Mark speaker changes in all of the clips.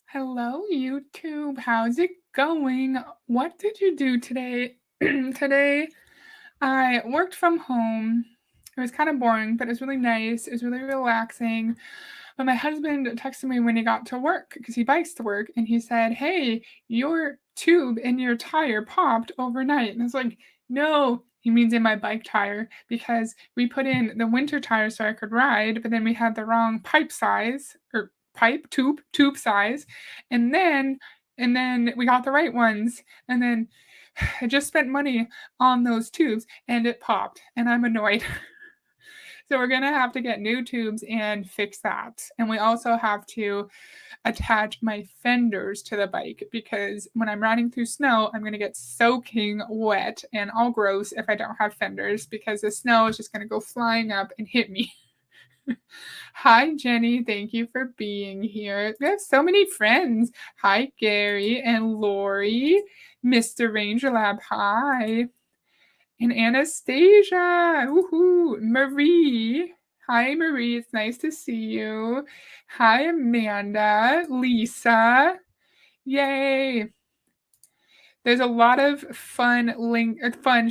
Speaker 1: Hello, YouTube. How's it going? What did you do today? Today, I worked from home. It was kind of boring, but it was really nice. It was really relaxing. But my husband texted me when he got to work because he bikes to work, and he said, "Hey, your tube in your tire popped overnight." And I was like, "No." He means in my bike tire because we put in the winter tire so I could ride, but then we had the wrong pipe size or pipe tube size. And then we got the right ones. And then I just spent money on those tubes and it popped and I'm annoyed. So we're gonna have to get new tubes and fix that. And we also have to attach my fenders to the bike because when I'm riding through snow, I'm gonna get soaking wet and all gross if I don't have fenders because the snow is just gonna go flying up and hit me. Hi, Jenny. Thank you for being here. We have so many friends. Hi, Gary and Lori. Mr. Ranger Lab, hi. And Anastasia. Woohoo. Marie. Hi, Marie. It's nice to see you. Hi, Amanda. Lisa. Yay. There's a lot of fun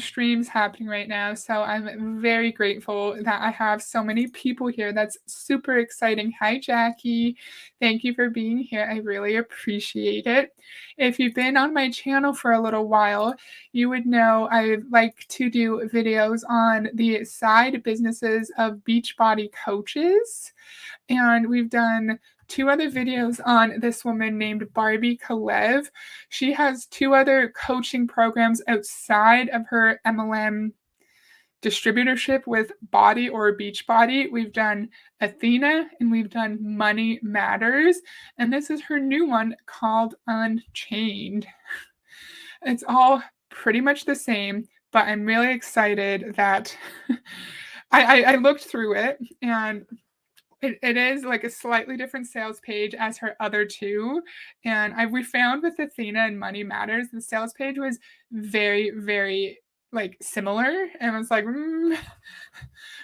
Speaker 1: streams happening right now, so I'm very grateful that I have so many people here. That's super exciting. Hi, Jackie. Thank you for being here. I really appreciate it. If you've been on my channel for a little while, you would know I like to do videos on the side businesses of Beachbody coaches. And we've done two other videos on this woman named Barbie Kalev. She has two other coaching programs outside of her MLM distributorship with Body or Beachbody. We've done Athena and we've done Money Matters. And this is her new one called Unchained. It's all pretty much the same, but I'm really excited that I looked through it and it is like a slightly different sales page as her other two. And we found with Athena and Money Matters, the sales page was very, very like similar. And I was like,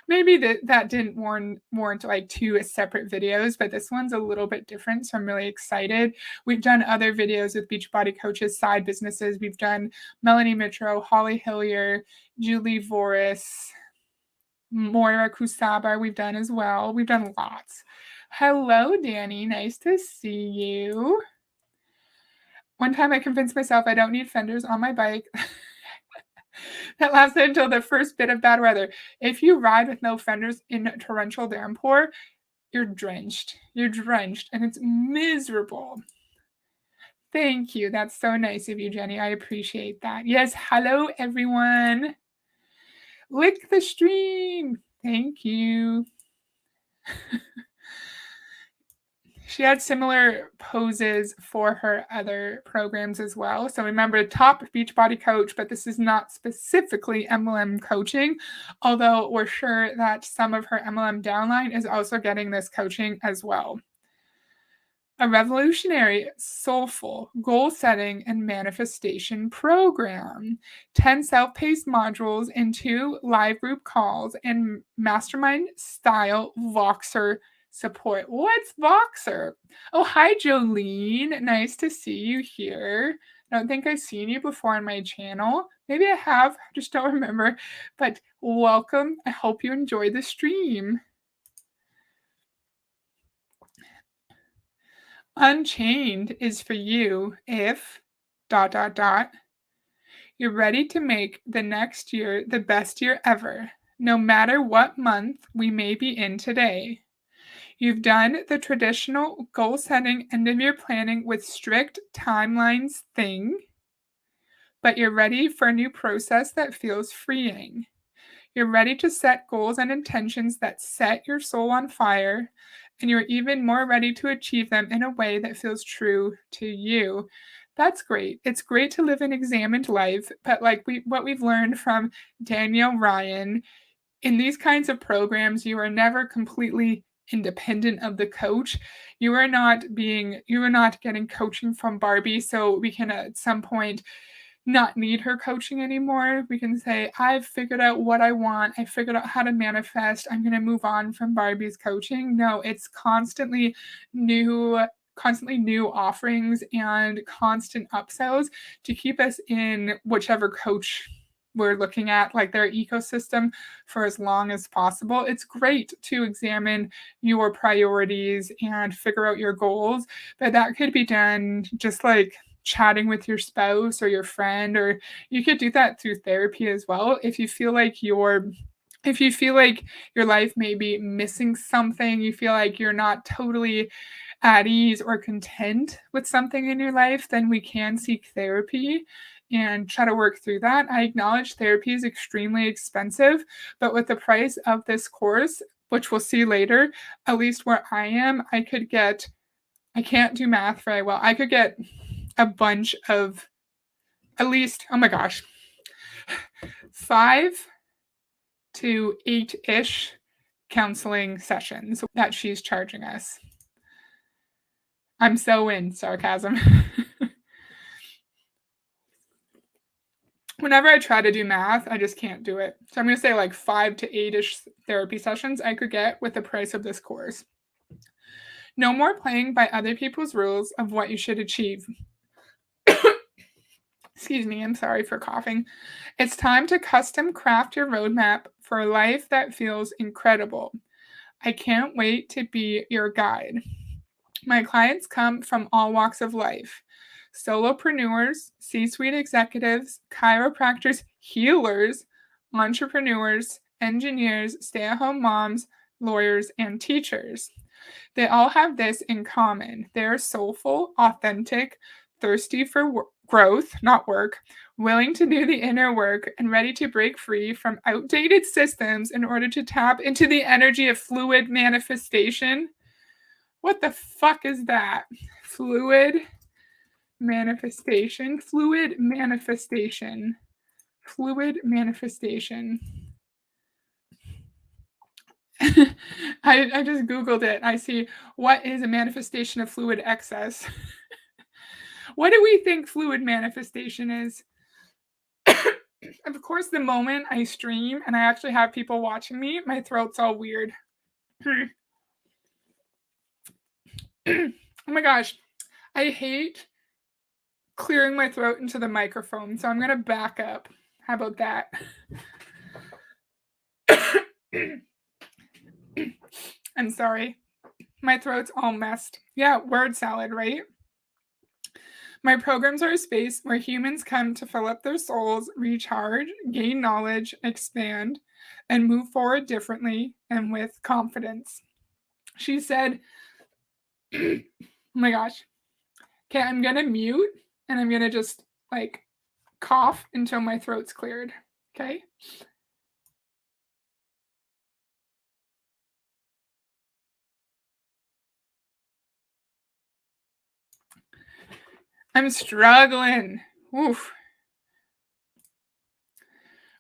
Speaker 1: maybe that didn't warrant like two separate videos, but this one's a little bit different. So I'm really excited. We've done other videos with Beachbody coaches, side businesses. We've done Melanie Mitro, Holly Hillier, Julie Voris, Moira Kusaba we've done as well. We've done lots. Hello, Danny. Nice to see you. One time I convinced myself I don't need fenders on my bike. That lasted until the first bit of bad weather. If you ride with no fenders in torrential downpour, you're drenched. You're drenched, and it's miserable. Thank you. That's so nice of you, Jenny. I appreciate that. Yes, hello, everyone. Lick the stream. Thank you. She had similar poses for her other programs as well. So remember, top Beachbody coach, but this is not specifically MLM coaching, although we're sure that some of her MLM downline is also getting this coaching as well. A revolutionary, soulful, goal setting, and manifestation program. 10 self paced modules and 2 live group calls and mastermind style Voxer support. What's Voxer? Oh, hi, Jolene. Nice to see you here. I don't think I've seen you before on my channel. Maybe I have, I just don't remember. But welcome. I hope you enjoy the stream. Unchained is for you if ... You're ready to make the next year the best year ever, no matter what month we may be in today. You've done the traditional goal setting end of year planning with strict timelines thing, but you're ready for a new process that feels freeing. You're ready to set goals and intentions that set your soul on fire, and you're even more ready to achieve them in a way that feels true to you. That's great. It's great to live an examined life, but like what we've learned from Danielle Ryan, in these kinds of programs, you are never completely independent of the coach. You are not getting coaching from Barbie, so we can at some point not need her coaching anymore. We can say, I've figured out what I want. I figured out how to manifest. I'm going to move on from Barbie's coaching. No, it's constantly new constantly new offerings and constant upsells to keep us in whichever coach we're looking at, like their ecosystem, for as long as possible. It's great to examine your priorities and figure out your goals, but that could be done just like chatting with your spouse or your friend, or you could do that through therapy as well. If you feel like your life may be missing something, you feel like you're not totally at ease or content with something in your life, then we can seek therapy and try to work through that. I acknowledge therapy is extremely expensive, but with the price of this course, which we'll see later, at least where I am, I can't do math very well. I could get a bunch of at least, oh my gosh, 5 to 8-ish counseling sessions that she's charging us. I'm so in sarcasm. Whenever I try to do math, I just can't do it. So I'm going to say like 5 to 8-ish therapy sessions I could get with the price of this course. No more playing by other people's rules of what you should achieve. Excuse me, I'm sorry for coughing. It's time to custom craft your roadmap for a life that feels incredible. I can't wait to be your guide. My clients come from all walks of life: solopreneurs, C suite executives, chiropractors, healers, entrepreneurs, engineers, stay at home moms, lawyers, and teachers. They all have this in common: they're soulful, authentic, thirsty for growth, not work, willing to do the inner work, and ready to break free from outdated systems in order to tap into the energy of fluid manifestation. What the fuck is that? Fluid manifestation. Fluid manifestation. Fluid manifestation. I just Googled it. I see, what is a manifestation of fluid excess? What do we think fluid manifestation is? Of course, the moment I stream and I actually have people watching me, my throat's all weird. Oh my gosh. I hate clearing my throat into the microphone, so I'm going to back up. How about that? I'm sorry. My throat's all messed. Yeah, word salad, right? My programs are a space where humans come to fill up their souls, recharge, gain knowledge, expand, and move forward differently and with confidence. She said, oh my gosh. Okay, I'm going to mute and I'm going to just like cough until my throat's cleared. Okay? I'm struggling. Oof.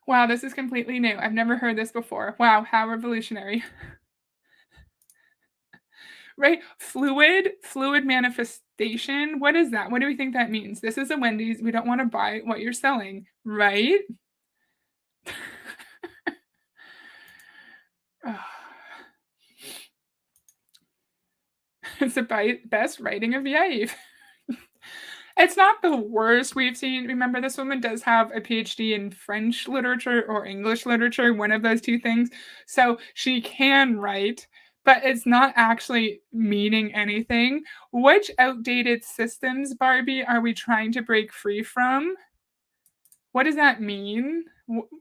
Speaker 1: Wow, this is completely new. I've never heard this before. Wow, how revolutionary. Right? Fluid manifestation. What is that? What do we think that means? This is a Wendy's. We don't want to buy what you're selling, right? It's the best writing of life. It's not the worst we've seen. Remember, this woman does have a PhD in French literature or English literature, one of those two things. So she can write, but it's not actually meaning anything. Which outdated systems, Barbie, are we trying to break free from? What does that mean?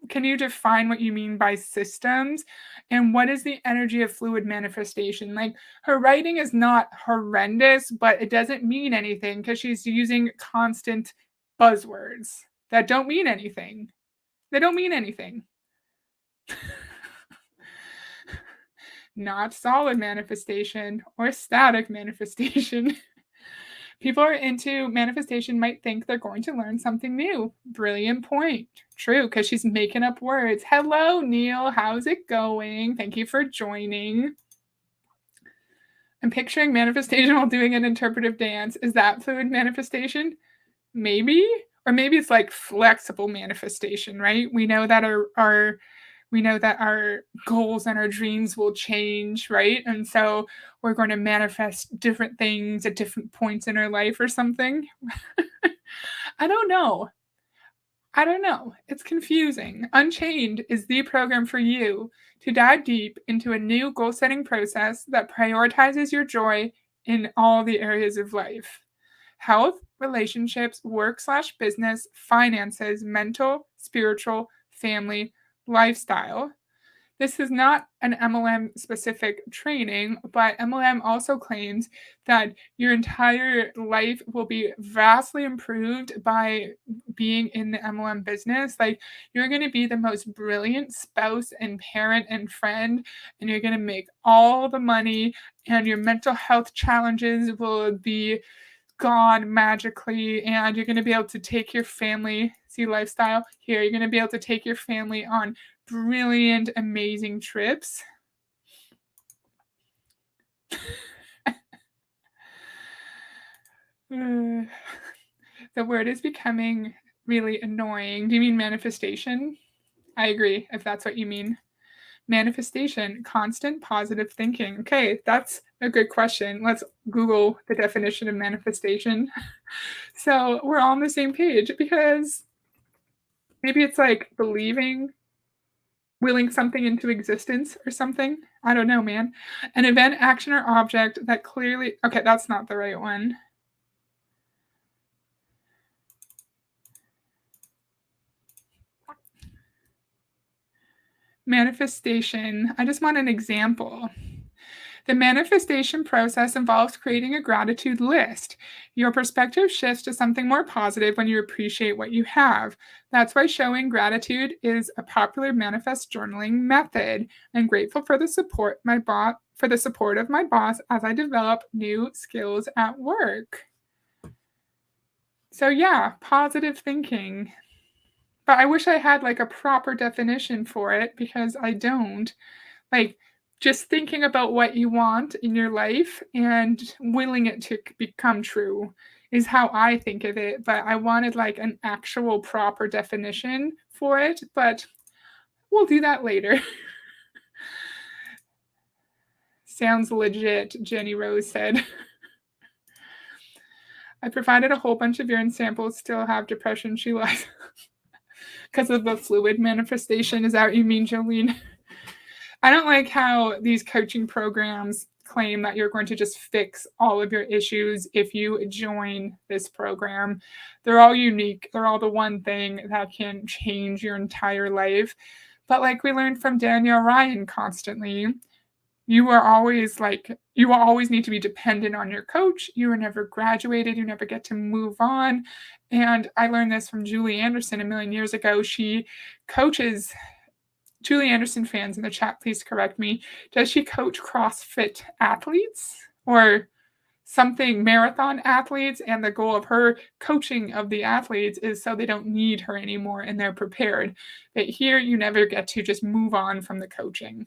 Speaker 1: Can you define what you mean by systems? And what is the energy of fluid manifestation? Like, her writing is not horrendous, but it doesn't mean anything because she's using constant buzzwords that don't mean anything. They don't mean anything. Not solid manifestation or static manifestation. People who are into manifestation might think they're going to learn something new. Brilliant point. True, because she's making up words. Hello, Neil. How's it going? Thank you for joining. I'm picturing manifestation while doing an interpretive dance. Is that fluid manifestation? Maybe. Or maybe it's like flexible manifestation, right? We know that our we know that our goals and our dreams will change, right? And so we're going to manifest different things at different points in our life or something. I don't know. I don't know. It's confusing. Unchained is the program for you to dive deep into a new goal setting process that prioritizes your joy in all the areas of life: health, relationships, work/business, finances, mental, spiritual, family, lifestyle. This is not an MLM specific training, but MLM also claims that your entire life will be vastly improved by being in the MLM business. Like, you're going to be the most brilliant spouse and parent and friend, and you're going to make all the money, and your mental health challenges will be gone magically, and you're gonna be able to take your family, see lifestyle here, you're gonna be able to take your family on brilliant, amazing trips. Uh, the word is becoming really annoying. Do you mean manifestation? I agree, if that's what you mean. Manifestation, constant positive thinking. Okay, that's a good question. Let's Google the definition of manifestation. So we're all on the same page because maybe it's like believing, willing something into existence or something. I don't know, man. An event, action, or object that clearly. Okay, that's not the right one. Manifestation. I just want an example. The manifestation process involves creating a gratitude list. Your perspective shifts to something more positive when you appreciate what you have. That's why showing gratitude is a popular manifest journaling method. I'm grateful for the support of my boss as I develop new skills at work. So yeah, positive thinking. But I wish I had like a proper definition for it because I don't. Like, just thinking about what you want in your life and willing it to become true is how I think of it, but I wanted, like, an actual proper definition for it, but we'll do that later. Sounds legit, Jenny Rose said. I provided a whole bunch of urine samples, still have depression, she lies. Because of the fluid manifestation, is that what you mean, Jolene? I don't like how these coaching programs claim that you're going to just fix all of your issues if you join this program. They're all unique. They're all the one thing that can change your entire life. But like we learned from Danielle Ryan constantly, you will always need to be dependent on your coach. You are never graduated. You never get to move on. And I learned this from Julie Anderson a million years ago. She coaches Julie Anderson fans in the chat, please correct me. Does she coach CrossFit athletes or something, marathon athletes? And the goal of her coaching of the athletes is so they don't need her anymore and they're prepared. But here, you never get to just move on from the coaching.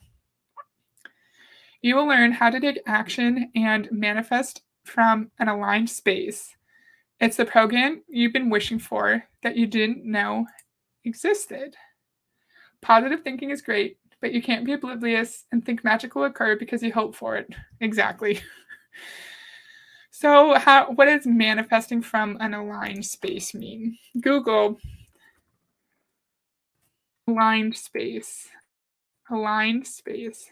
Speaker 1: You will learn how to take action and manifest from an aligned space. It's the program you've been wishing for that you didn't know existed. Positive thinking is great, but you can't be oblivious and think magic will occur because you hope for it. Exactly. So, what does manifesting from an aligned space mean? Google aligned space. Aligned space.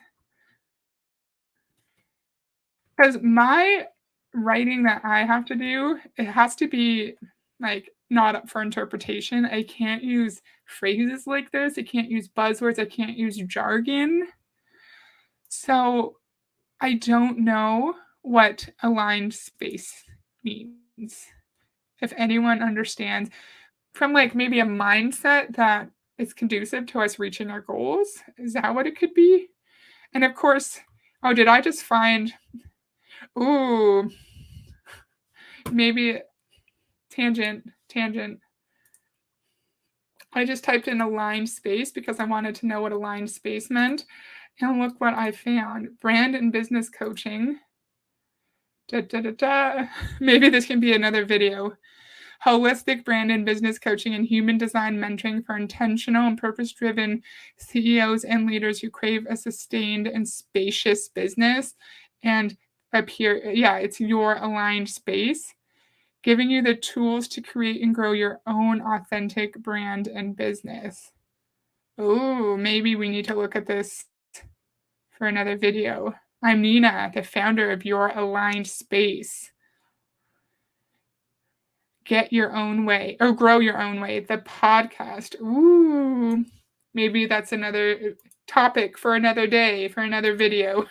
Speaker 1: Because my writing that I have to do, it has to be like not up for interpretation. I can't use phrases like this. I can't use buzzwords. I can't use jargon. So I don't know what aligned space means. If anyone understands from like maybe a mindset that is conducive to us reaching our goals, is that what it could be? And of course, oh, did I just find, ooh, maybe tangent. I just typed in aligned space because I wanted to know what aligned space meant. And look what I found. Brand and business coaching. Da, da, da, da. Maybe this can be another video. holistic brand and business coaching and human design mentoring for intentional and purpose-driven CEOs and leaders who crave a sustained and spacious business and it's your aligned space, giving you the tools to create and grow your own authentic brand and business. Oh, maybe we need to look at this for another video. I'm Nina, the founder of Your Aligned Space. Get Your Own Way or Grow Your Own Way, the podcast. Ooh, maybe that's another topic for another day, for another video.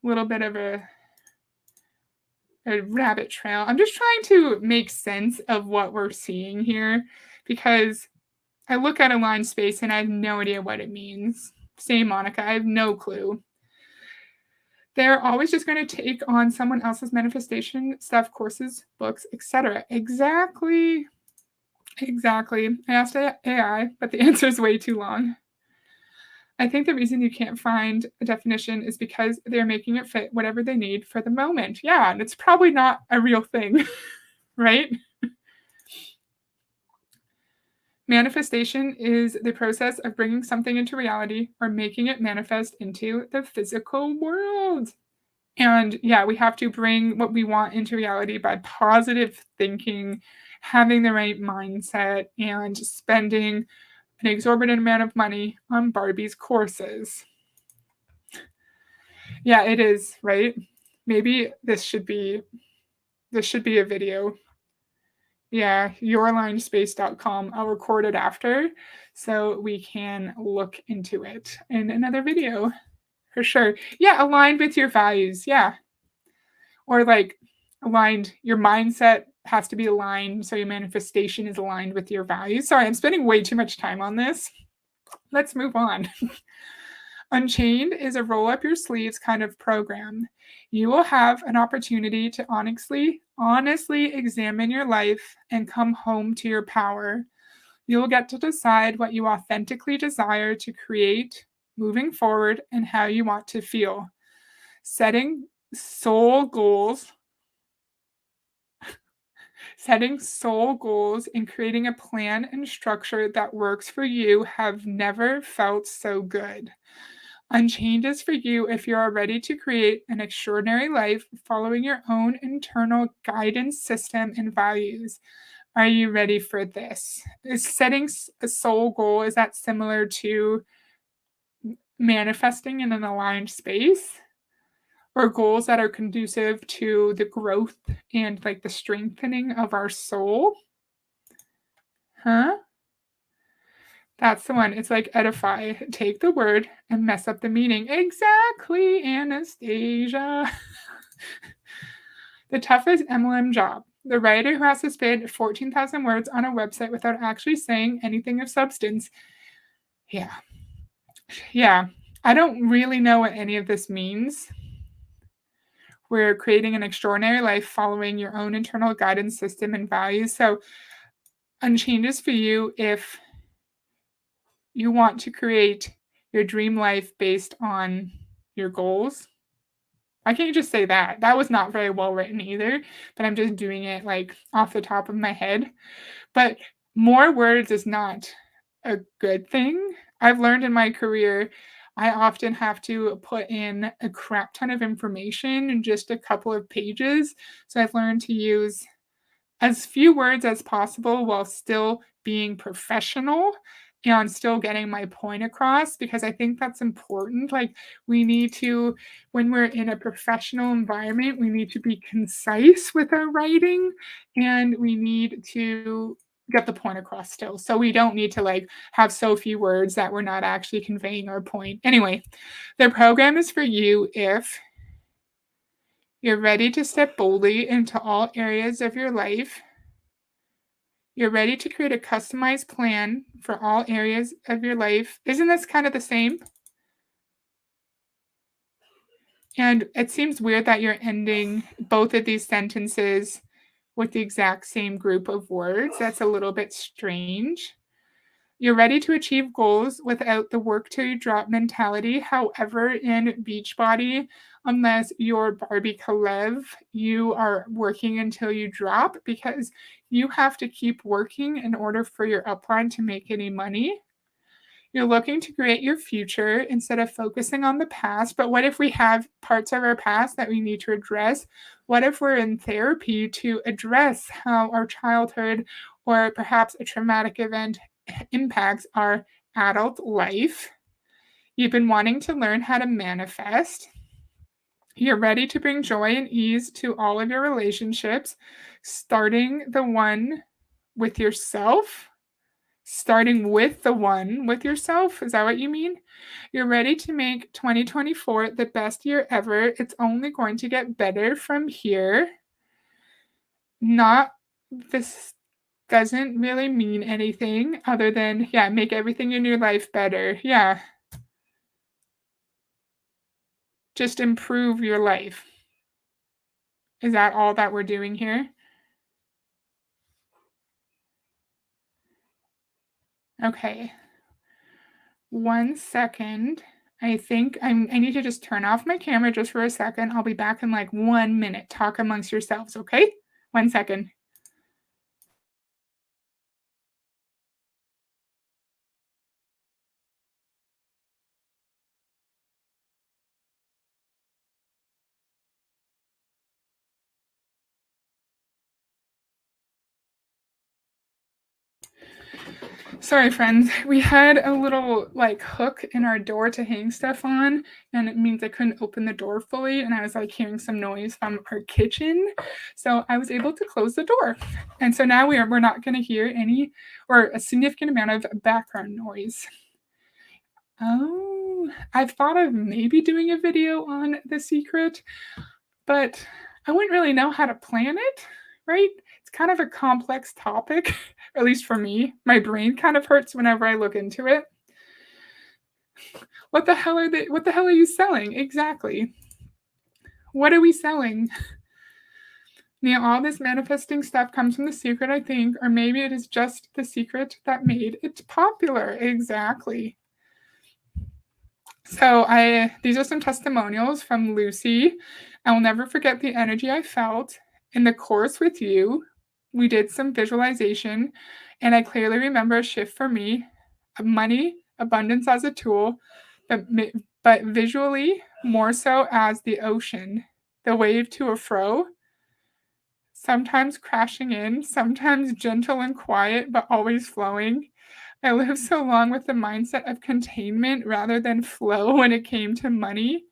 Speaker 1: Little bit of a rabbit trail. I'm just trying to make sense of what we're seeing here because I look at aligned space and I have no idea what it means. Same Monica, I have no clue. They're always just going to take on someone else's manifestation stuff, courses, books, etc. Exactly. I asked AI, but the answer is way too long. I think the reason you can't find a definition is because they're making it fit whatever they need for the moment. Yeah, and it's probably not a real thing, right? Manifestation is the process of bringing something into reality or making it manifest into the physical world. And yeah, we have to bring what we want into reality by positive thinking, having the right mindset, and spending an exorbitant amount of money on Barbie's courses. Yeah, it is, right? Maybe this should be a video. Yeah, youralignedspace.com. I'll record it after so we can look into it in another video for sure. Yeah, aligned with your values. Yeah. Or like aligned, your mindset has to be aligned so your manifestation is aligned with your values. Sorry, I'm spending way too much time on this. Let's move on. Unchained is a roll up your sleeves kind of program. You will have an opportunity to honestly examine your life and come home to your power. You will get to decide what you authentically desire to create moving forward and how you want to feel. Setting soul goals and creating a plan and structure that works for you have never felt so good. Unchained is for you if you are ready to create an extraordinary life following your own internal guidance system and values. Are you ready for this? Is setting a soul goal, is that similar to manifesting in an aligned space? Or goals that are conducive to the growth and like the strengthening of our soul? Huh? That's the one. It's like edify. Take the word and mess up the meaning. Exactly, Anastasia. The toughest MLM job. The writer who has to spend 14,000 words on a website without actually saying anything of substance. Yeah. I don't really know what any of this means. We're creating an extraordinary life following your own internal guidance system and values. So, Unchained is for you if you want to create your dream life based on your goals. I can't just say that. That was not very well written either, but I'm just doing it like off the top of my head. But more words is not a good thing. I've learned in my career, I often have to put in a crap ton of information in just a couple of pages. So I've learned to use as few words as possible while still being professional and still getting my point across because I think that's important. Like, we need to, when we're in a professional environment, we need to be concise with our writing and we need to get the point across still. So we don't need to like have so few words that we're not actually conveying our point. Anyway, the program is for you if you're ready to step boldly into all areas of your life. You're ready to create a customized plan for all areas of your life. Isn't this kind of the same? And it seems weird that you're ending both of these sentences with the exact same group of words. That's a little bit strange. You're ready to achieve goals without the work till you drop mentality. However, in Beachbody, unless you're Barbie Kalev, you are working until you drop because you have to keep working in order for your upline to make any money. You're looking to create your future instead of focusing on the past. But what if we have parts of our past that we need to address? What if we're in therapy to address how our childhood or perhaps a traumatic event impacts our adult life? You've been wanting to learn how to manifest. You're ready to bring joy and ease to all of your relationships, starting the one with yourself. Starting with the one with yourself? Is that what you mean? You're ready to make 2024 the best year ever. It's only going to get better from here. Not this doesn't really mean anything other than, yeah, make everything in your life better. Yeah, just improve your life. Is that all that we're doing here? Okay. 1 second. I need to just turn off my camera just for a second. I'll be back in like 1 minute. Talk amongst yourselves, okay? 1 second. Sorry, friends. We had a little like hook in our door to hang stuff on, and it means I couldn't open the door fully. And I was like hearing some noise from our kitchen, so I was able to close the door. And so now we're not going to hear any or a significant amount of background noise. Oh, I've thought of maybe doing a video on The Secret, but I wouldn't really know how to plan it, right? It's kind of a complex topic, at least for me. My brain kind of hurts whenever I look into it. What the hell are you selling? Exactly. What are we selling? All this manifesting stuff comes from The Secret, I think, or maybe it is just The Secret that made it popular. Exactly. So these are some testimonials from Lucy. I will never forget the energy I felt in the course with you. We did some visualization, and I clearly remember a shift for me of money, abundance as a tool, but visually more so as the ocean, the wave to and fro, sometimes crashing in, sometimes gentle and quiet, but always flowing. I lived so long with the mindset of containment rather than flow when it came to money.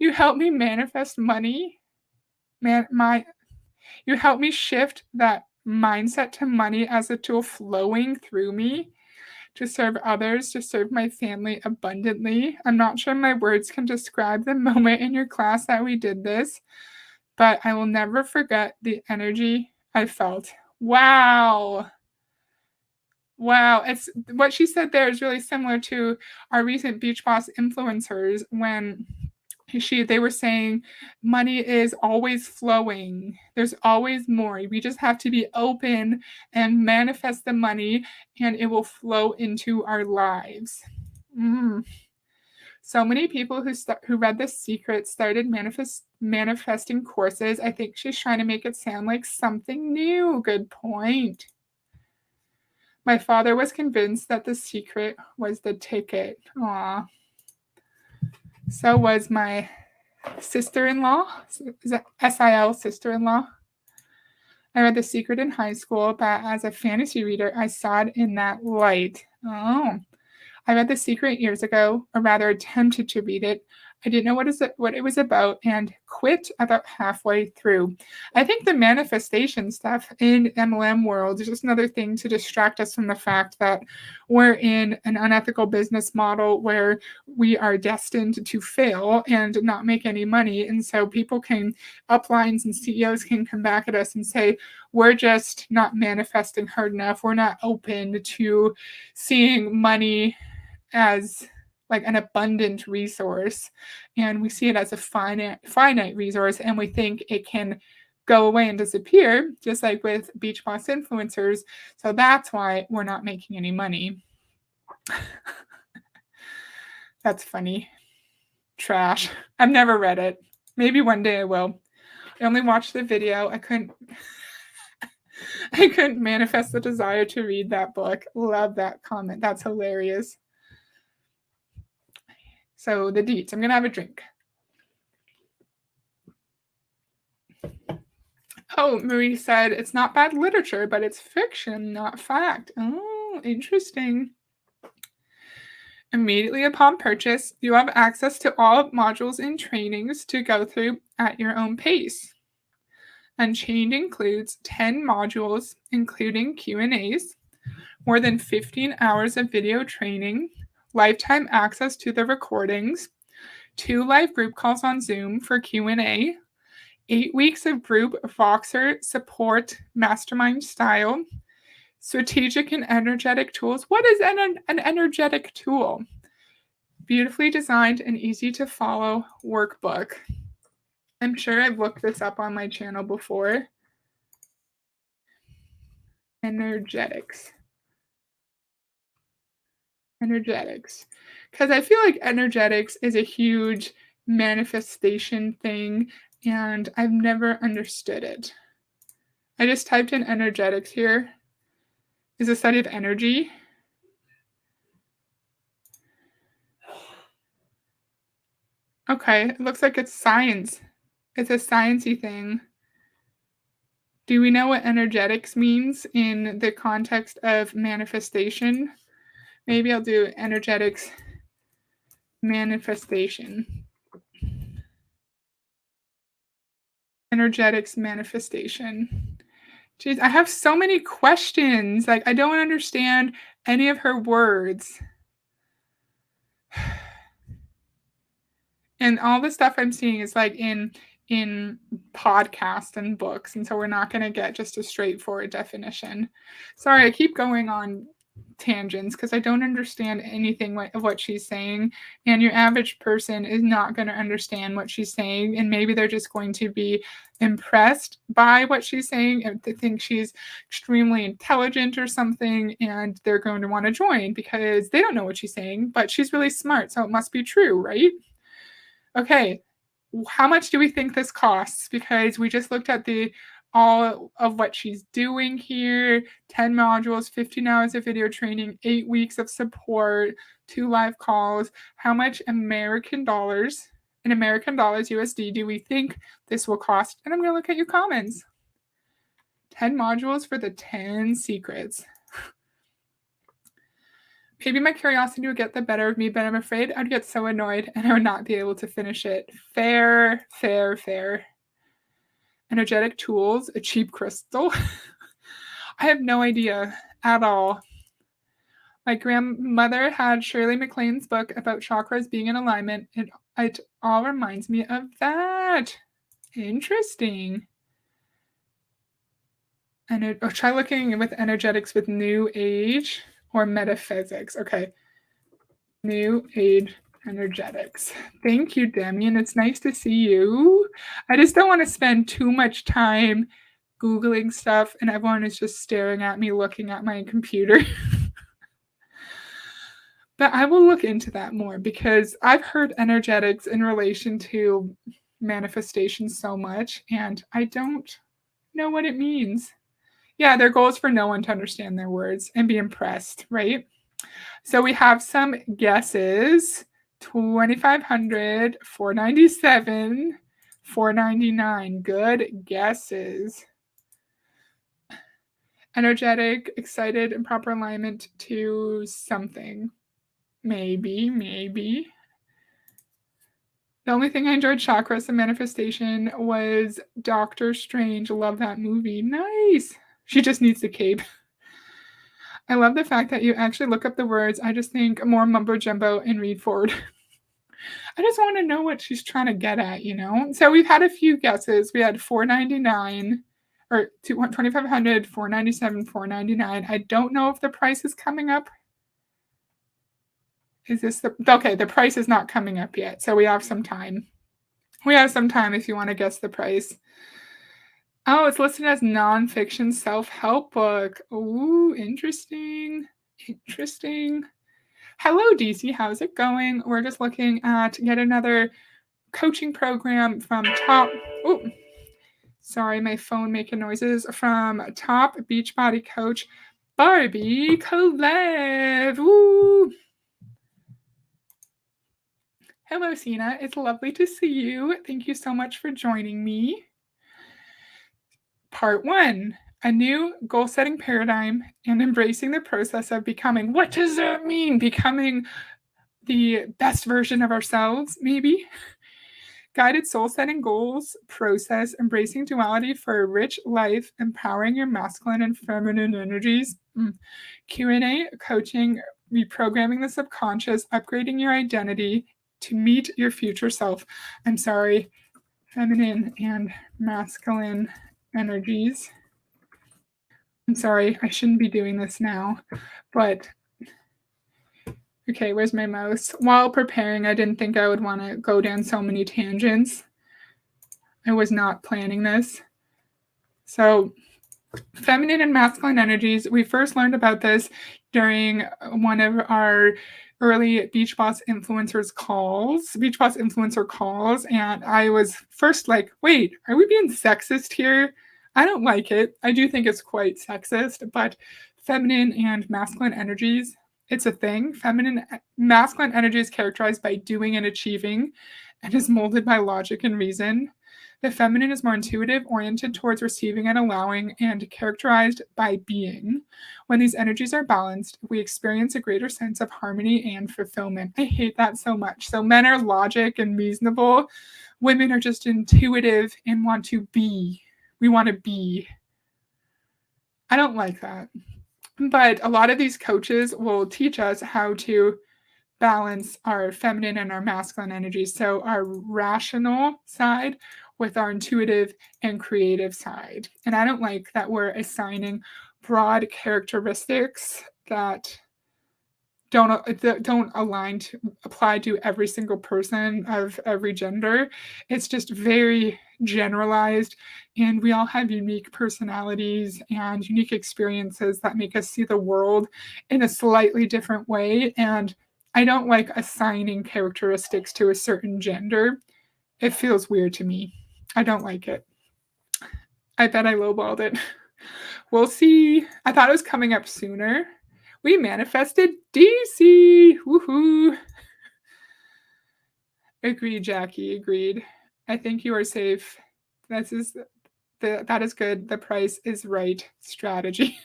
Speaker 1: You helped me manifest money. You helped me shift that mindset to money as a tool flowing through me to serve others, to serve my family abundantly. I'm not sure my words can describe the moment in your class that we did this, but I will never forget the energy I felt. Wow. Wow, it's what she said there is really similar to our recent Beach Boss influencers when they were saying money is always flowing. There's always more. We just have to be open and manifest the money and it will flow into our lives. So many people who read The Secret started manifesting courses. I think she's trying to make it sound like something new. Good point. My father was convinced that The Secret was the ticket. Aw. So was my sister-in-law. Is that SIL sister-in-law? I read The Secret in high school, but as a fantasy reader, I saw it in that light. Oh. I read The Secret years ago, or rather attempted to read it. I didn't know what it was about and quit about halfway through. I think the manifestation stuff in MLM world is just another thing to distract us from the fact that we're in an unethical business model where we are destined to fail and not make any money. And so uplines and CEOs can come back at us and say, we're just not manifesting hard enough. We're not open to seeing money as like an abundant resource, and we see it as a finite resource, and we think it can go away and disappear, just like with Beach Boss influencers. So that's why we're not making any money. That's funny. Trash. I've never read it. Maybe one day I will. I only watched the video. I couldn't manifest the desire to read that book. Love that comment. That's hilarious. So the deets. I'm gonna have a drink. Oh, Marie said it's not bad literature, but it's fiction, not fact. Oh, interesting. Immediately upon purchase, you have access to all modules and trainings to go through at your own pace. Unchained includes 10 modules, including Q&As, more than 15 hours of video training, lifetime access to the recordings, 2 live group calls on Zoom for Q&A, 8 weeks of group Voxer support mastermind style, strategic and energetic tools. What is an energetic tool? Beautifully designed and easy to follow workbook. I'm sure I've looked this up on my channel before. Energetics. Energetics. Because I feel like energetics is a huge manifestation thing, and I've never understood it. I just typed in energetics here. Is a study of energy. Okay, it looks like it's science. It's a sciencey thing. Do we know what energetics means in the context of manifestation? Maybe I'll do energetics manifestation. Energetics manifestation. Jeez, I have so many questions. Like, I don't understand any of her words. And all the stuff I'm seeing is like in podcasts and books, and so we're not going to get just a straightforward definition. Sorry, I keep going on tangents because I don't understand anything of what she's saying, and your average person is not going to understand what she's saying, and maybe they're just going to be impressed by what she's saying and they think she's extremely intelligent or something, and they're going to want to join because they don't know what she's saying, but she's really smart, so it must be true, right? Okay, how much do we think this costs? Because we just looked at all of what she's doing here, 10 modules, 15 hours of video training, 8 weeks of support, 2 live calls. How much American dollars, in American dollars USD, do we think this will cost? And I'm going to look at your comments. 10 modules for the 10 secrets. Maybe my curiosity would get the better of me, but I'm afraid I'd get so annoyed and I would not be able to finish it. Fair, fair, fair. Energetic tools, a cheap crystal. I have no idea at all. My grandmother had Shirley MacLaine's book about chakras being in alignment. It all reminds me of that. Interesting. And try looking with energetics with New Age or metaphysics. Okay. New Age energetics. Thank you, Demian. It's nice to see you. I just don't want to spend too much time Googling stuff and everyone is just staring at me looking at my computer. But I will look into that more because I've heard energetics in relation to manifestation so much and I don't know what it means. Yeah, their goal is for no one to understand their words and be impressed, right? So we have some guesses. 2,500, 497, 499. Good guesses. Energetic, excited, and proper alignment to something. Maybe. The only thing I enjoyed chakras and manifestation was Doctor Strange. Love that movie. Nice. She just needs the cape. I love the fact that you actually look up the words. I just think more mumbo jumbo and read forward. I just want to know what she's trying to get at, you know? So we've had a few guesses. We had 499 or 2,500, 497, 499. I don't know if the price is coming up. Is this okay, the price is not coming up yet. So we have some time. We have some time if you want to guess the price. Oh, it's listed as nonfiction self-help book. Ooh, interesting. Hello, DC. How's it going? We're just looking at yet another coaching program from top. Oh, sorry, my phone making noises from top Beachbody coach Barbie Kolev. Woo! Hello, Sina. It's lovely to see you. Thank you so much for joining me. Part 1, a new goal setting paradigm and embracing the process of becoming. What does that mean? Becoming the best version of ourselves, maybe? Guided soul setting goals process, embracing duality for a rich life, empowering your masculine and feminine energies. Q&A coaching, reprogramming the subconscious, upgrading your identity to meet your future self. I'm sorry, feminine and masculine energies. I'm sorry, I shouldn't be doing this now, but okay, where's my mouse? While preparing, I didn't think I would want to go down so many tangents. I was not planning this. So, feminine and masculine energies, we first learned about this during one of our early Beach Boss influencer calls, and I was first like, wait, are we being sexist here? I don't like it. I do think it's quite sexist, but feminine and masculine energies, it's a thing. Masculine energy is characterized by doing and achieving and is molded by logic and reason. The feminine is more intuitive, oriented towards receiving and allowing, and characterized by being. When these energies are balanced, we experience a greater sense of harmony and fulfillment. I hate that so much. So men are logic and reasonable. Women are just intuitive and want to be. We want to be. I don't like that. But a lot of these coaches will teach us how to balance our feminine and our masculine energies. So our rational side with our intuitive and creative side. And I don't like that we're assigning broad characteristics that don't apply to every single person of every gender. It's just very generalized, and we all have unique personalities and unique experiences that make us see the world in a slightly different way. And I don't like assigning characteristics to a certain gender. It feels weird to me. I don't like it. I bet I lowballed it. We'll see. I thought it was coming up sooner. We manifested DC. Woohoo. Agreed, Jackie. Agreed. I think you are safe. That is good. The price is right strategy.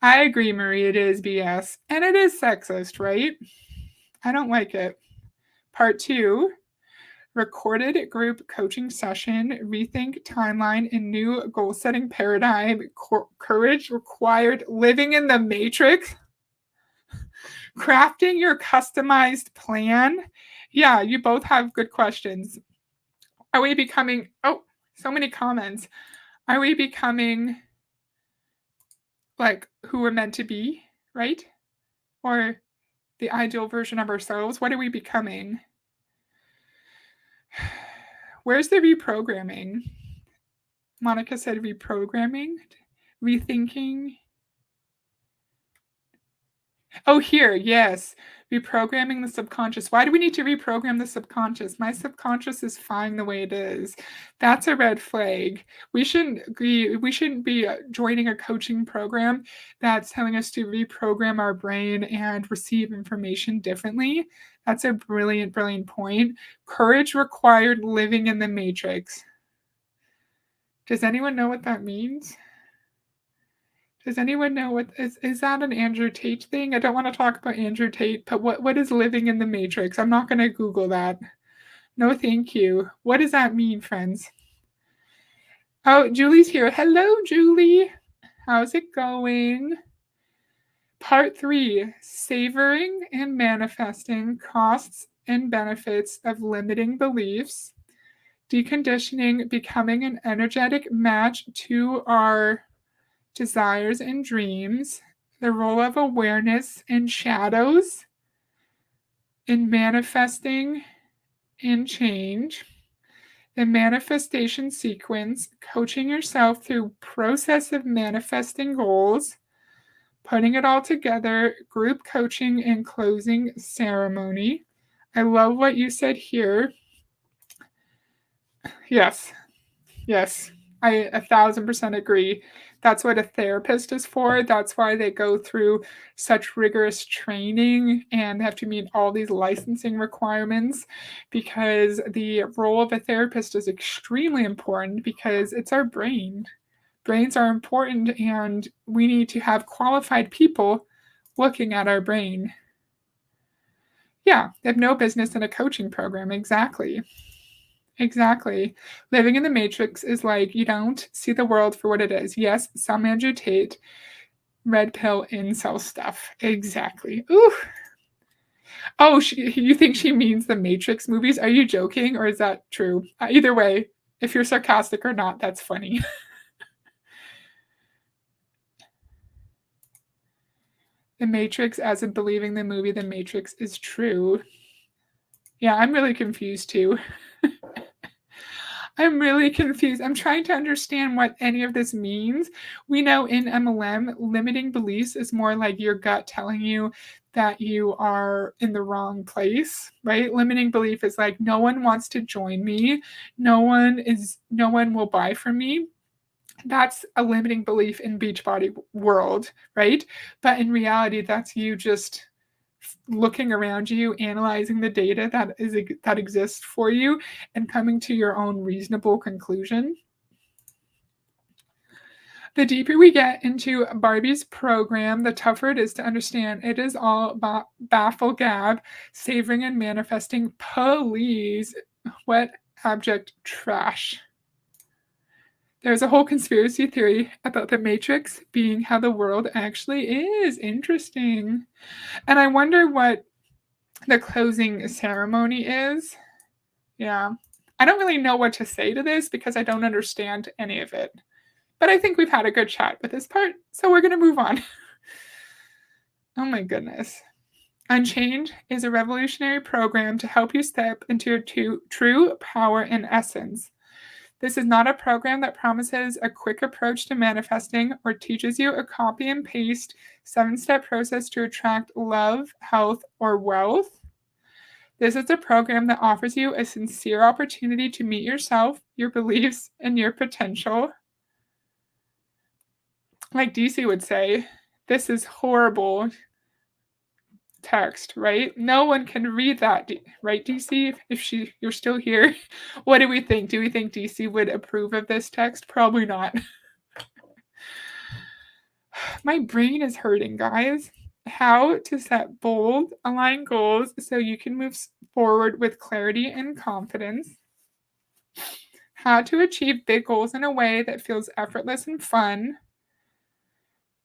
Speaker 1: I agree, Marie. It is BS. And it is sexist, right? I don't like it. Part 2, recorded group coaching session, rethink timeline and new goal setting paradigm, courage required, living in the matrix, crafting your customized plan. Yeah, you both have good questions. Are we becoming, oh, so many comments. Are we becoming like who we're meant to be, right? Or the ideal version of ourselves? What are we becoming? Where's the reprogramming? Monica said reprogramming, rethinking. Oh, here, yes. Reprogramming the subconscious. Why do we need to reprogram the subconscious? My subconscious is fine the way it is. That's a red flag. We shouldn't be joining a coaching program that's telling us to reprogram our brain and receive information differently. That's a brilliant, brilliant point. Courage required, living in the matrix. Does anyone know what that means? Does anyone know what is that an Andrew Tate thing? I don't want to talk about Andrew Tate, but what is living in the matrix? I'm not going to Google that. No, thank you. What does that mean, friends? Oh, Julie's here. Hello, Julie. How's it going? Part 3, savoring and manifesting costs and benefits of limiting beliefs, deconditioning, becoming an energetic match to our desires and dreams, the role of awareness and shadows in manifesting and change, the manifestation sequence, coaching yourself through process of manifesting goals, putting it all together, group coaching and closing ceremony. I love what you said here. Yes. Yes, I 1,000% agree. That's what a therapist is for. That's why they go through such rigorous training and have to meet all these licensing requirements because the role of a therapist is extremely important because it's our brain. Brains are important and we need to have qualified people looking at our brain. Yeah, they have no business in a coaching program. Exactly. Exactly. Living in the matrix is like you don't see the world for what it is. Yes, some Andrew Tate, red pill incel stuff. Exactly. Ooh. Oh, you think she means the Matrix movies? Are you joking or is that true? Either way, if you're sarcastic or not, that's funny. The Matrix, as in believing the movie The Matrix is true. Yeah, I'm really confused too. I'm really confused. I'm trying to understand what any of this means. We know in MLM, limiting beliefs is more like your gut telling you that you are in the wrong place, right? Limiting belief is like no one wants to join me. No one will buy from me. That's a limiting belief in Beachbody world, right? But in reality, that's you just looking around you, analyzing the data that exists for you, and coming to your own reasonable conclusion. The deeper we get into Barbie's program, the tougher it is to understand. It is all about baffle gab, savoring and manifesting. Please, what abject trash. There's a whole conspiracy theory about the Matrix being how the world actually is. Interesting. And I wonder what the closing ceremony is. Yeah. I don't really know what to say to this because I don't understand any of it. But I think we've had a good chat with this part, so we're going to move on. Oh my goodness. Unchained is a revolutionary program to help you step into your true power and essence. This is not a program that promises a quick approach to manifesting or teaches you a copy and paste 7-step process to attract love, health, or wealth. This is a program that offers you a sincere opportunity to meet yourself, your beliefs, and your potential. Like DC would say, this is horrible text, right? No one can read that, right, DC? If you're still here, what do we think? Do we think DC would approve of this text? Probably not. My brain is hurting, guys. How to set bold, aligned goals so you can move forward with clarity and confidence. How to achieve big goals in a way that feels effortless and fun.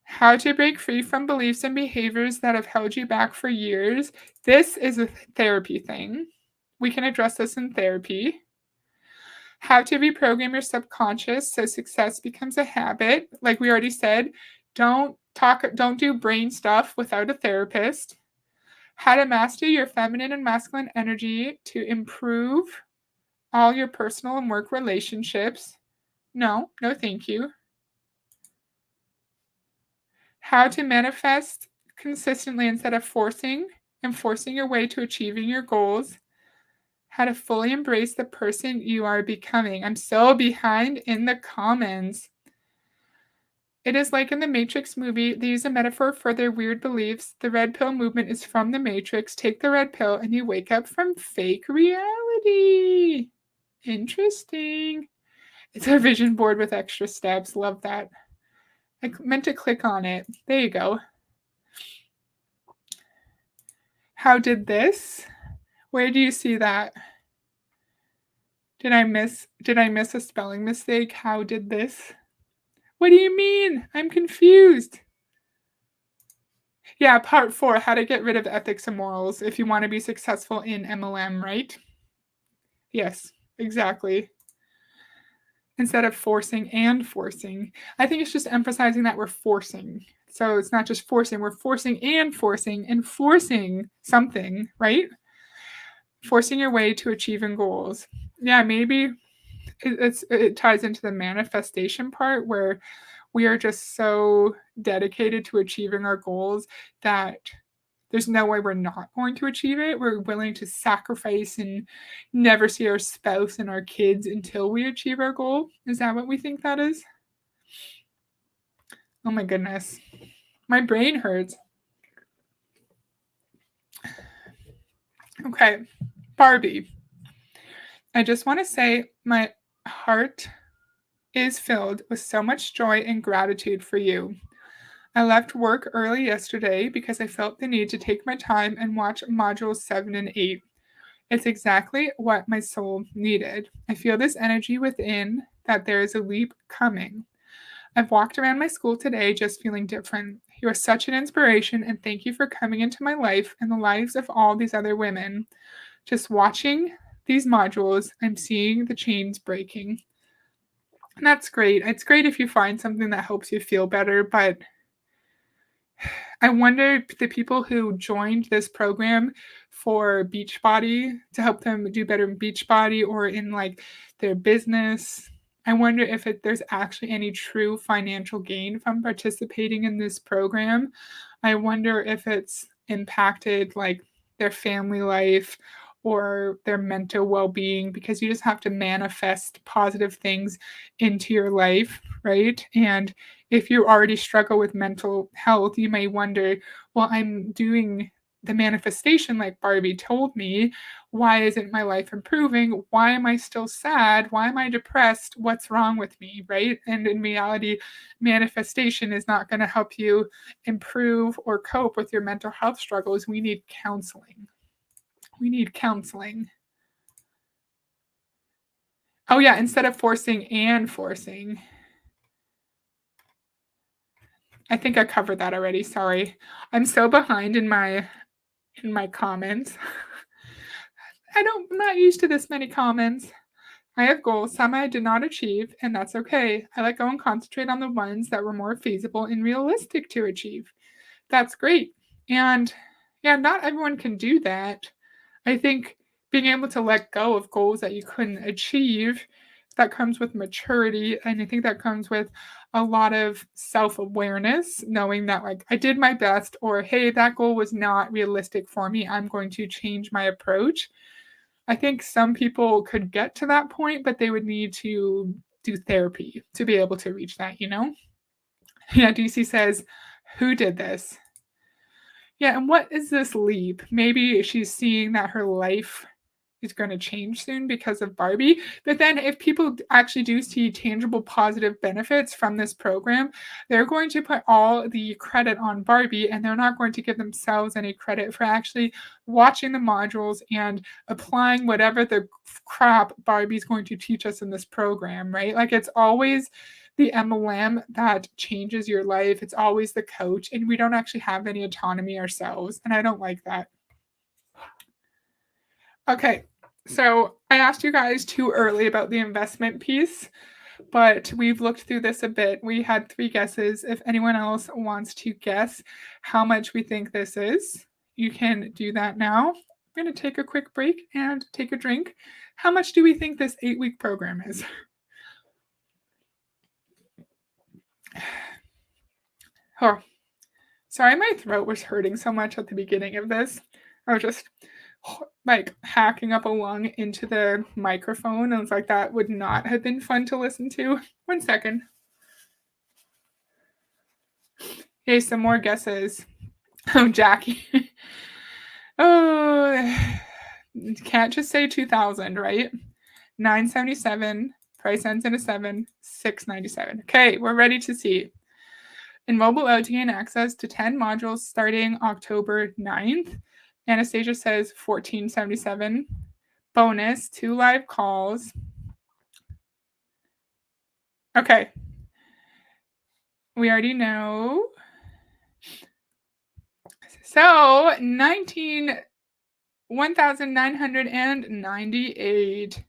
Speaker 1: How to break free from beliefs and behaviors that have held you back for years. This is a therapy thing. We can address this in therapy. How to reprogram your subconscious so success becomes a habit. Like we already said, don't do brain stuff without a therapist. How to master your feminine and masculine energy to improve all your personal and work relationships. No, no, thank you. How to manifest consistently instead of forcing and forcing your way to achieving your goals. How to fully embrace the person you are becoming. I'm so behind in the comments. It is like in the Matrix movie, they use a metaphor for their weird beliefs. The red pill movement is from the Matrix. Take the red pill and you wake up from fake reality. Interesting. It's a vision board with extra steps. Love that. I meant to click on it. There you go. How did this? Where do you see that? Did I miss a spelling mistake? How did this? What do you mean? I'm confused. Yeah, part 4, how to get rid of ethics and morals if you want to be successful in MLM, right? Yes, exactly. Instead of forcing and forcing. I think it's just emphasizing that we're forcing. So it's not just forcing, we're forcing and forcing something, right? Forcing your way to achieving goals. Yeah, maybe it ties into the manifestation part where we are just so dedicated to achieving our goals that there's no way we're not going to achieve it. We're willing to sacrifice and never see our spouse and our kids until we achieve our goal. Is that what we think that is? Oh my goodness. My brain hurts. Okay, Barbie. I just want to say my heart is filled with so much joy and gratitude for you. I left work early yesterday because I felt the need to take my time and watch modules 7 and 8. It's exactly what my soul needed. I feel this energy within that there is a leap coming. I've walked around my school today just feeling different. You are such an inspiration, and thank you for coming into my life and the lives of all these other women. Just watching these modules, I'm seeing the chains breaking. And that's great. It's great if you find something that helps you feel better, but I wonder if the people who joined this program for Beachbody to help them do better in Beachbody or in like their business. I wonder if there's actually any true financial gain from participating in this program. I wonder if it's impacted like their family life or their mental well-being, because you just have to manifest positive things into your life, right? And if you already struggle with mental health, you may wonder, well, I'm doing the manifestation like Barbie told me. Why isn't my life improving? Why am I still sad? Why am I depressed? What's wrong with me, right? And in reality, manifestation is not going to help you improve or cope with your mental health struggles. We need counseling. We need counseling. Oh, yeah, instead of forcing and forcing. I think I covered that already. Sorry. I'm so behind in my comments. I'm not used to this many comments. I have goals some I did not achieve, and that's okay. I let go and concentrate on the ones that were more feasible and realistic to achieve. That's great. And yeah, not everyone can do that. I think being able to let go of goals that you couldn't achieve, that comes with maturity. And I think that comes with a lot of self-awareness, knowing that like I did my best, or hey, that goal was not realistic for me. I'm going to change my approach. I think some people could get to that point, but they would need to do therapy to be able to reach that, you know? Yeah, DC says, who did this? Yeah, and what is this leap? Maybe she's seeing that her life is going to change soon because of Barbie. But then, if people actually do see tangible positive benefits from this program, they're going to put all the credit on Barbie, and they're not going to give themselves any credit for actually watching the modules and applying whatever the crap Barbie's going to teach us in this program, right? Like, it's always the MLM that changes your life. It's always the coach, and we don't actually have any autonomy ourselves. And I don't like that. Okay, so I asked you guys too early about the investment piece, but we've looked through this a bit. We had 3 guesses. If anyone else wants to guess how much we think this is, you can do that now. I'm going to take a quick break and take a drink. How much do we think this 8-week program is? Oh, sorry, my throat was hurting so much at the beginning of this. I was just like hacking up a lung into the microphone. I was like, that would not have been fun to listen to. 1 second. Okay, some more guesses. Oh, Jackie. Oh, can't just say 2000, right? 977. Price ends in a 7. 697. Okay, we're ready to see. In mobile O to gain access to 10 modules starting October 9th. Anastasia says 1477. Bonus, 2 live calls. Okay. We already know. So 1,998.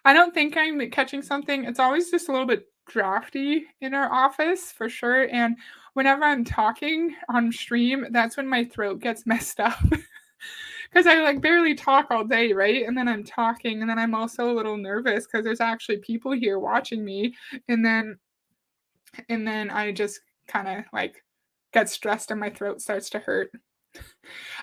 Speaker 1: I don't think I'm catching something. It's always just a little bit drafty in our office for sure. And whenever I'm talking on stream, that's when my throat gets messed up. Because I like barely talk all day, right? And then I'm talking, and then I'm also a little nervous because there's actually people here watching me. And then I just kind of like get stressed and my throat starts to hurt.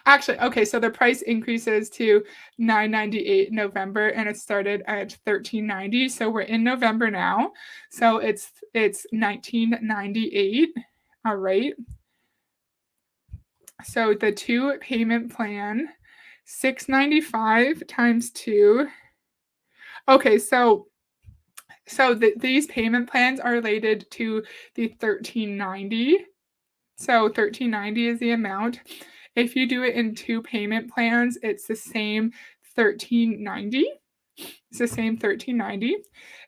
Speaker 1: Actually, okay, so the price increases to 9.98 in November, and it started at 13.90, so we're in November now. So it's 19.98. All right. So the 2 payment plan, 695 times 2. Okay, these payment plans are related to the 1390. So 1390 is the amount. If you do it in 2 payment plans, it's the same 1390. It's the same 1390.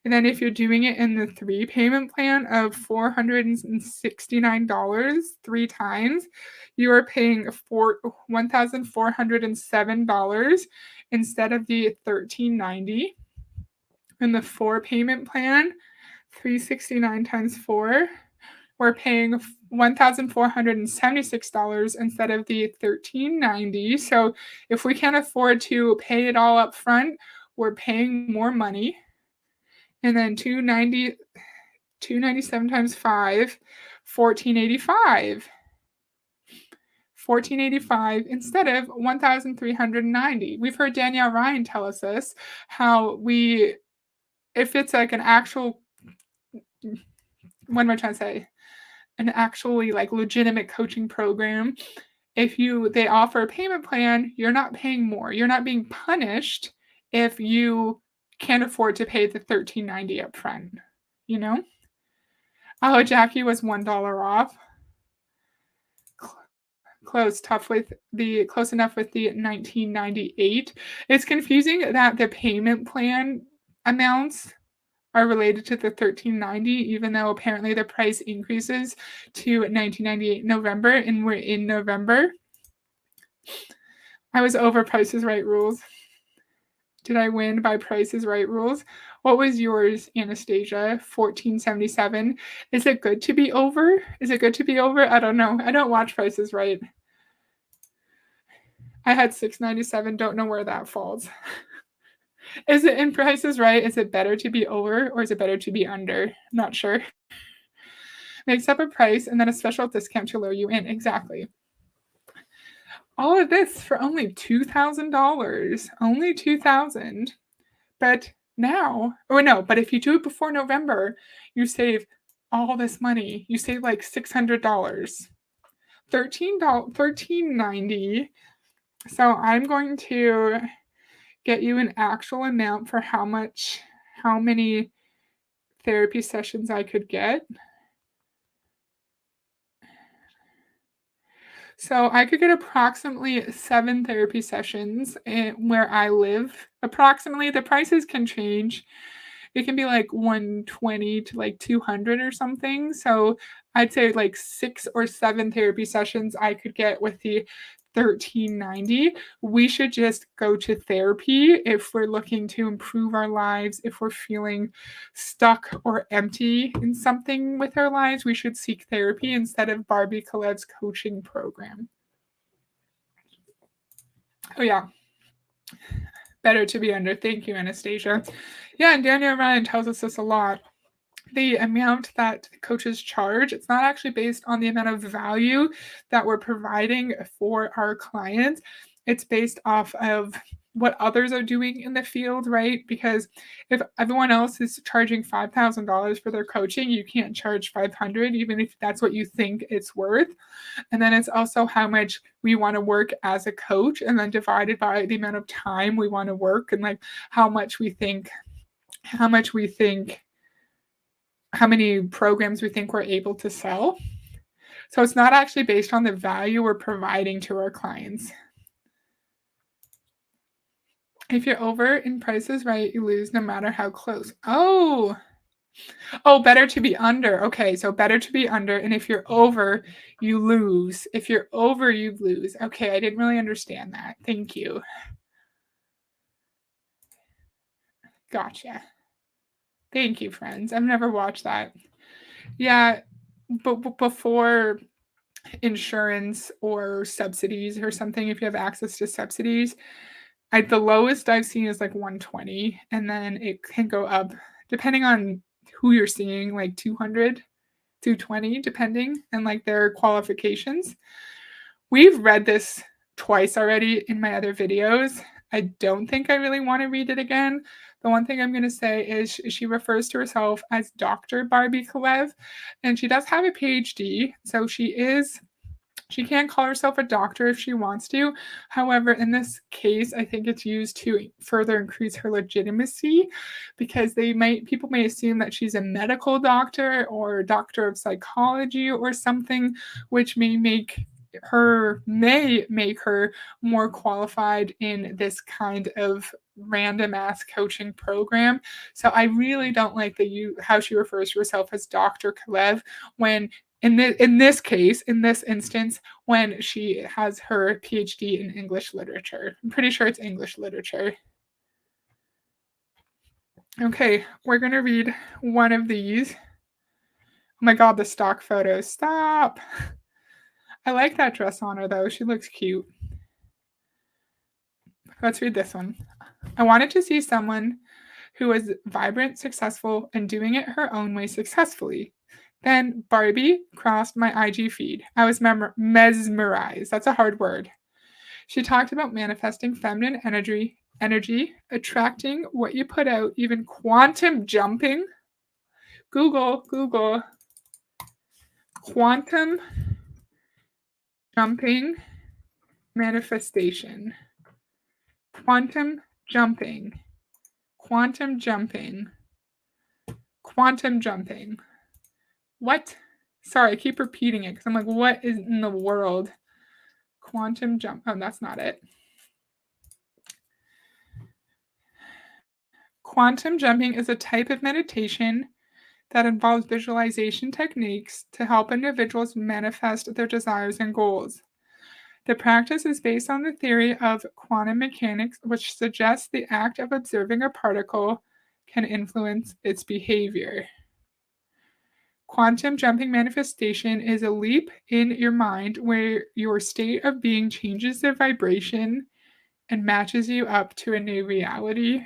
Speaker 1: And then if you're doing it in the 3 payment plan of $469 3 times, you are paying $1,407 instead of the 1390. In the 4 payment plan, 369 times 4, we're paying $1,476 instead of the 1390. So if we can't afford to pay it all up front, we're paying more money. And then 297 times 5, 1485. 1485 instead of 1,390. We've heard Danielle Ryan tell us this, how we if it's like an actual what am I trying to say? An actually like legitimate coaching program, if you they offer a payment plan, you're not paying more. You're not being punished if you can't afford to pay the 13.90 up front, you know? Oh, Jackie was $1 off. Close enough with the 1998. It's confusing that the payment plan amounts are related to the 1390, even though apparently the price increases to 1998 November, and we're in November. I was over Price is Right rules. Did I win by Price is Right rules? What was yours, Anastasia? 1477. Is it good to be over? Is it good to be over? I don't know. I don't watch Price is Right. I had 697. Don't know where that falls. Is it in Price is Right? Is it better to be over or is it better to be under? Not sure. Makes up a price and then a special discount to lure you in. Exactly. All of this for only $2,000. Only 2,000. But now, oh no, but if you do it before November, you save all this money. You save like $600. $13.90. So I'm going to get you an actual amount for how many therapy sessions I could get. So I could get approximately 7 therapy sessions where I live. Approximately, the prices can change. It can be like 120 to like 200 or something. So I'd say like 6 or 7 therapy sessions I could get with the 1390. We should just go to therapy if we're looking to improve our lives, if we're feeling stuck or empty in something with our lives. We should seek therapy instead of Barbie Kalev's coaching program. Oh yeah, better to be under. Thank you, Anastasia. Yeah, and Danielle Ryan tells us this a lot. The amount that coaches charge, it's not actually based on the amount of value that we're providing for our clients. It's based off of what others are doing in the field, right? Because if everyone else is charging $5,000 for their coaching, you can't charge 500, even if that's what you think it's worth. And then it's also how much we want to work as a coach, and then divided by the amount of time we want to work, and like how many programs we think we're able to sell. So it's not actually based on the value we're providing to our clients. If you're over in Price is Right, you lose no matter how close. Oh, better to be under. Okay, so better to be under. And if you're over, you lose. If you're over, you lose. Okay, I didn't really understand that. Thank you. Gotcha. Thank you, friends. I've never watched that. Yeah, but before insurance or subsidies or something, if you have access to subsidies, the lowest I've seen is like 120, and then it can go up depending on who you're seeing, like 200, 220, depending, and like their qualifications. We've read this twice already in my other videos. I don't think I really want to read it again. The one thing I'm going to say is she refers to herself as Dr. Barbie Kalev, and she does have a PhD, so she can call herself a doctor if she wants to. However, in this case, I think it's used to further increase her legitimacy because people may assume that she's a medical doctor or a doctor of psychology or something, which may make her more qualified in this kind of random ass coaching program. So I really don't like how she refers to herself as Dr. Kalev when in this instance, when she has her PhD in English literature. I'm pretty sure it's English literature. Okay, we're going to read one of these. Oh my god, the stock photos. Stop. I like that dress on her, though. She looks cute. Let's read this one. I wanted to see someone who was vibrant, successful, and doing it her own way successfully. Then Barbie crossed my IG feed. I was mesmerized. That's a hard word. She talked about manifesting feminine energy, attracting what you put out, even quantum jumping. Google, quantum jumping manifestation. Quantum jumping. Quantum jumping. Quantum jumping. What? Sorry, I keep repeating it because I'm like, what is in the world? Quantum jump. Oh, that's not it. Quantum jumping is a type of meditation that involves visualization techniques to help individuals manifest their desires and goals. The practice is based on the theory of quantum mechanics, which suggests the act of observing a particle can influence its behavior. Quantum jumping manifestation is a leap in your mind where your state of being changes the vibration and matches you up to a new reality.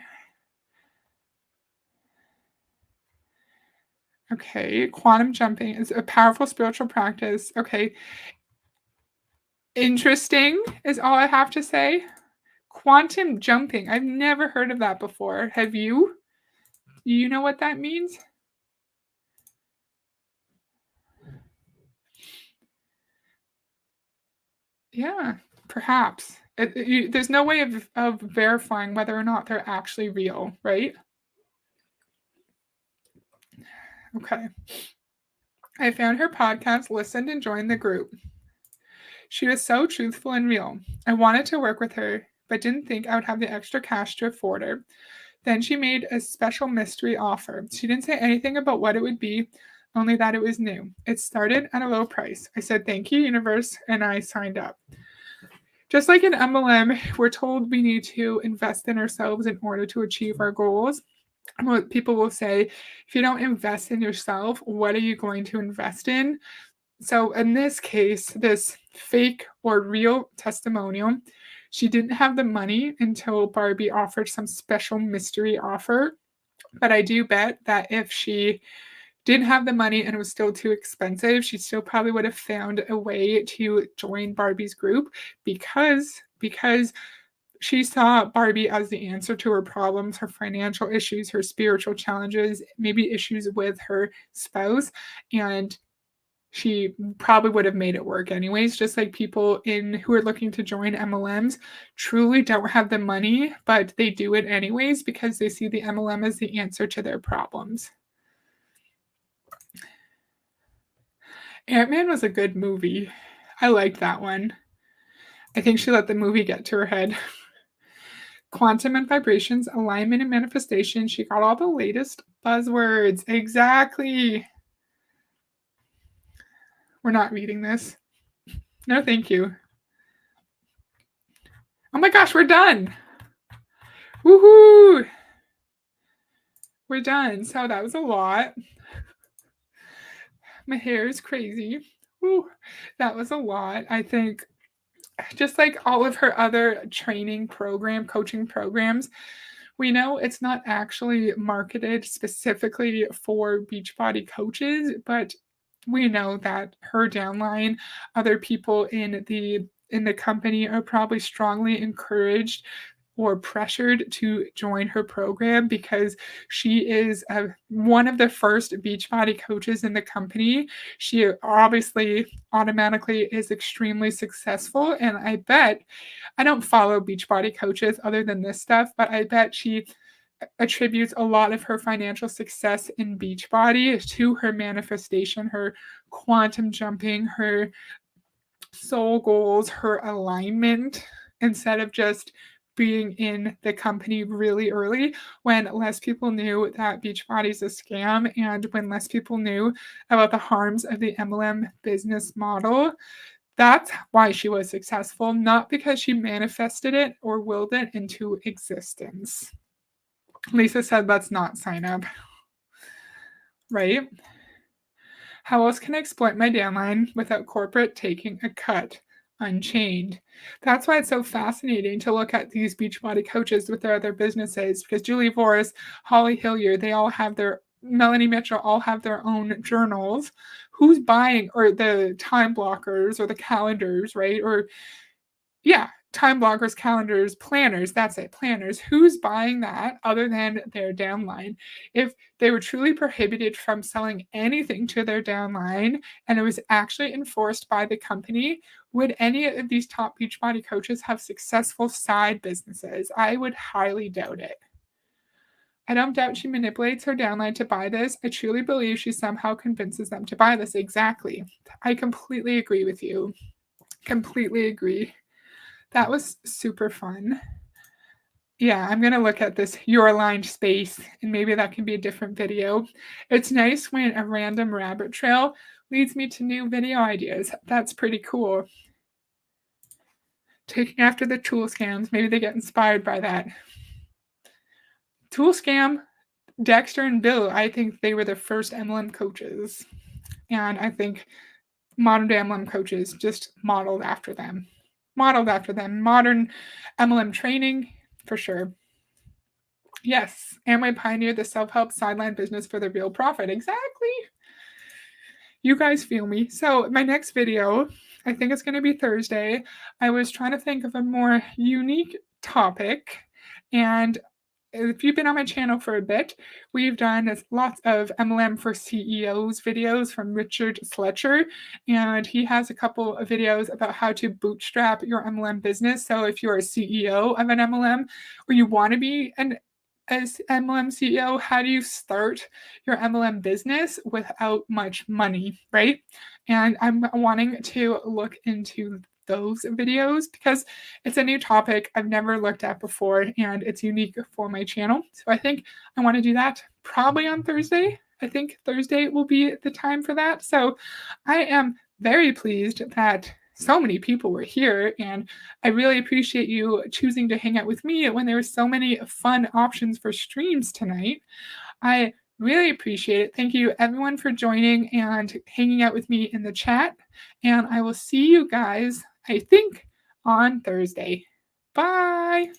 Speaker 1: Okay, quantum jumping is a powerful spiritual practice. Okay, interesting is all I have to say. Quantum jumping. I've never heard of that before. Have you? Do you know what that means? Yeah, perhaps. There's no way of verifying whether or not they're actually real, right? Okay. I found her podcast, listened, and joined the group. She was so truthful and real. I wanted to work with her, but didn't think I would have the extra cash to afford her. Then she made a special mystery offer. She didn't say anything about what it would be, only that it was new. It started at a low price. I said, "Thank you, universe," and I signed up. Just like in MLM, we're told we need to invest in ourselves in order to achieve our goals. People will say, if you don't invest in yourself, what are you going to invest in? So in this case, this fake or real testimonial, she didn't have the money until Barbie offered some special mystery offer. But I do bet that if she didn't have the money and it was still too expensive, she still probably would have found a way to join Barbie's group because she saw Barbie as the answer to her problems, her financial issues, her spiritual challenges, maybe issues with her spouse, and she probably would have made it work anyways. Just like people who are looking to join MLMs truly don't have the money, but they do it anyways because they see the MLM as the answer to their problems. Ant-Man was a good movie. I liked that one. I think she let the movie get to her head. Quantum and vibrations, alignment and manifestation. She got all the latest buzzwords. Exactly. We're not reading this. No, thank you. Oh my gosh, we're done. Woohoo! We're done. So that was a lot. My hair is crazy. Woo. That was a lot. I think just like all of her other coaching programs, we know it's not actually marketed specifically for Beachbody coaches, but we know that her downline, other people in the in the company are probably strongly encouraged or pressured to join her program because she is one of the first Beachbody coaches in the company. She obviously automatically is extremely successful, and I bet I don't follow Beachbody coaches other than this stuff, but I bet she attributes a lot of her financial success in Beachbody to her manifestation, her quantum jumping, her soul goals, her alignment, instead of just being in the company really early when less people knew that Beachbody's a scam and when less people knew about the harms of the MLM business model. That's why she was successful, not because she manifested it or willed it into existence. Lisa said, let's not sign up, right? How else can I exploit my downline without corporate taking a cut? Unchained. That's why it's so fascinating to look at these Beachbody coaches with their other businesses because Julie Voris, Holly Hilliard, they all have their Melanie Mitchell all have their own journals. Who's buying or the time blockers or the calendars, right? Or yeah, time blockers, calendars, planners, that's it, planners. Who's buying that other than their downline? If they were truly prohibited from selling anything to their downline and it was actually enforced by the company, would any of these top Beachbody coaches have successful side businesses? I would highly doubt it. I don't doubt she manipulates her downline to buy this. I truly believe she somehow convinces them to buy this. Exactly. I completely agree with you. Completely agree. That was super fun. Yeah, I'm gonna look at this your aligned space, and maybe that can be a different video. It's nice when a random rabbit trail leads me to new video ideas. That's pretty cool. Taking after the tool scams, maybe they get inspired by that. Tool scam, Dexter and Bill, I think they were the first MLM coaches. And I think modern day MLM coaches just modeled after them. Modeled after them. Modern MLM training, for sure. Yes, Amway pioneered the self-help sideline business for the real profit. Exactly. You guys feel me. So my next video, I think it's going to be Thursday. I was trying to think of a more unique topic, and if you've been on my channel for a bit, we've done lots of MLM for CEOs videos from Richard Sletcher, and he has a couple of videos about how to bootstrap your MLM business. So if you're a CEO of an MLM or you want to be an as MLM CEO, how do you start your MLM business without much money, right? And I'm wanting to look into those videos because it's a new topic I've never looked at before and it's unique for my channel. So I think I want to do that probably on Thursday. I think Thursday will be the time for that. So I am very pleased that so many people were here, and I really appreciate you choosing to hang out with me when there were so many fun options for streams tonight. I really appreciate it. Thank you, everyone, for joining and hanging out with me in the chat. And I will see you guys, I think, on Thursday. Bye.